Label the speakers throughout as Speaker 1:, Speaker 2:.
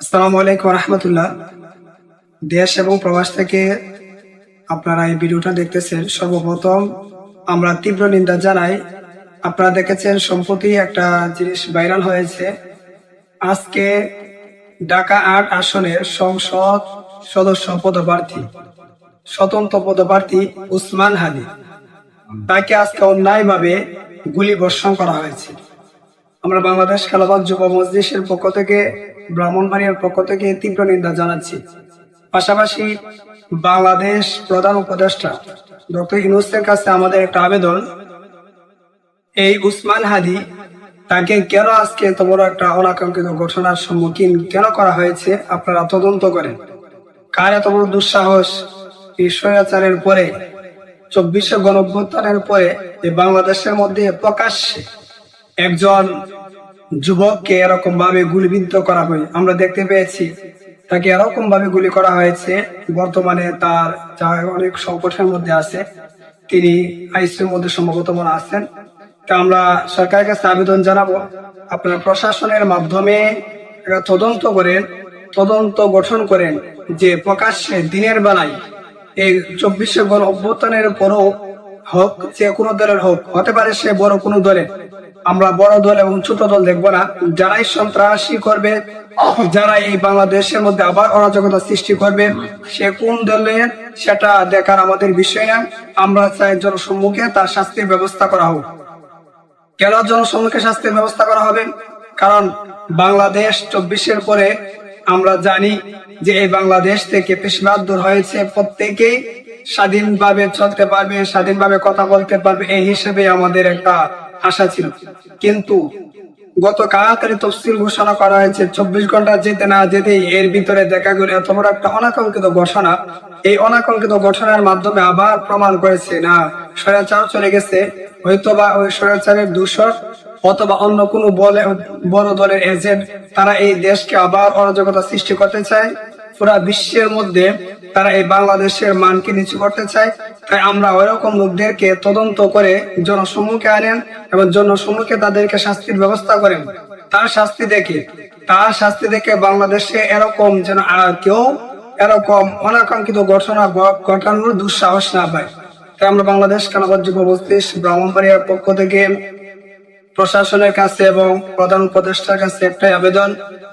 Speaker 1: আসসালামু আলাইকুম রহমতুল্লাহ। দেশ এবং প্রবাস থেকে আপনারা এই ভিডিওটা দেখতেছেন। সর্বপ্রথম আমরা তীব্র নিন্দা জানাই। আপনারা দেখেছেন সম্প্রতি একটা জিনিস ভাইরাল হয়েছে। আজকে ঢাকা ৮ আসনের সংসদ সদস্য পদপ্রার্থী, স্বতন্ত্র পদপ্রার্থী উসমান হাদি, তাকে আজকে অন্যায়ভাবে গুলি বর্ষণ করা হয়েছে। আমরা বাংলাদেশ খেলাফত যুব মজলিসের পক্ষ থেকে, ব্রাহ্মণবাড়িয়ার পক্ষ থেকে তীব্র নিন্দা জানাচ্ছি। পাশাপাশি বাংলাদেশ প্রধান উপদেষ্টা ডক্টর ইউনূসের কাছে আমাদের একটা আবেদন, এই উসমান হাদি তাকে কেন আজকে এত বড় একটা অনাকাঙ্ক্ষিত ঘটনার সম্মুখীন কেন করা হয়েছে আপনারা তদন্ত করেন। কার এত বড় দুঃসাহস এই স্বৈরাচারের পরে, ২৪শে গণঅভ্যুত্থানের পরে এই বাংলাদেশের মধ্যে প্রকাশ্যে একজন যুবককে এরকম ভাবে গুলিবিদ্ধ করা হয়। আমরা দেখতে পেয়েছি তাকে এরকম ভাবে গুলি করা হয়েছে। বর্তমানে তার যা অনেক সংকটের মধ্যে আছে, তিনি আইসিইউর মধ্যে সম্ভবত মনে আছেন। তা আমরা সরকারের কাছে আবেদন জানাবো, আপনারা প্রশাসনের মাধ্যমে তদন্ত করেন, তদন্ত গঠন করেন, যে প্রকাশ্যে দিনের বেলায় এই ২৪শে গণঅভ্যুত্থানের পরও হোক, যে কোনো দলের হোক, হতে পারে সে বড় কোনো দলের, আমরা বড় দল এবং ছোট দল দেখবো না। যারাই সন্ত্রাসী করবে, যারা এই বাংলাদেশের মধ্যে আবার অরাজকতা সৃষ্টি করবে, সে কোন দলের সেটা দেখার আমাদের বিষয় না। আমরা চাই জনসম্মুখে তার শাস্তির ব্যবস্থা করা হোক। কেন জনসম্মুখে শাস্তির ব্যবস্থা করা হবে? কারণ বাংলাদেশ ২৪-এর পরে আমরা জানি যে এই বাংলাদেশ থেকে পেশবাদ দূর হয়েছে। প্রত্যেকেই স্বাধীনভাবে চলতে পারবে, স্বাধীনভাবে কথা বলতে পারবে, এই হিসেবে আমাদের একটা আশা ছিল। কিন্তু গতকাল তফসিল ঘোষণা করা হয়েছে, ২৪ ঘন্টা যেতে না যেতেই এর ভিতরে দেখা গেল এত বড় একটা অনাকাঙ্ক্ষিত ঘোষণা। এই অনাকাঙ্ক্ষিত ঘোষণার মাধ্যমে আবার প্রমাণ করেছে না স্বৈরাচার চলে গেছে। হয়তোবা ওই স্বৈরাচারের দূষর অথবা অন্য কোনো বড় দলের এজেন্ট, তারা এই দেশকে আবার অরাজকতা সৃষ্টি করতে চায়। পুরা বিশ্বের মধ্যে তারা এই বাংলাদেশের মানকে নিচু করতে চায়। তাই আমরা ওইরকম লোকদেরকে তদন্ত করে জনসম্মুখে আনেন এবং জনসম্মুখে তাদেরকে শাস্তির ব্যবস্থা করেন। তার শাস্তি দেখে বাংলাদেশে এরকম যেন আর কেউ এরকম অনাকাঙ্ক্ষিত ঘটনা ঘটানোর দুঃসাহস না পায়। তাই আমরা বাংলাদেশ খেলাফত যুব মজলিস ব্রাহ্মণবাড়িয়ার পক্ষ থেকে প্রশাসনের কাছে এবং প্রধান উপদেষ্টার কাছে একটাই আবেদন,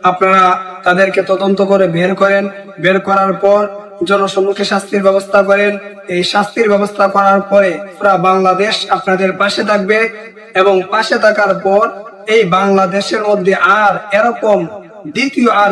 Speaker 1: আপনারা তাদেরকে তদন্ত করে বের করেন। বের করার পর জনসম্মুখে শাস্তির ব্যবস্থা করেন। এই শাস্তির ব্যবস্থা করার পরে পুরা বাংলাদেশ আপনাদের পাশে থাকবে এবং পাশে থাকার পর এই বাংলাদেশের মধ্যে আর এরকম দ্বিতীয় আর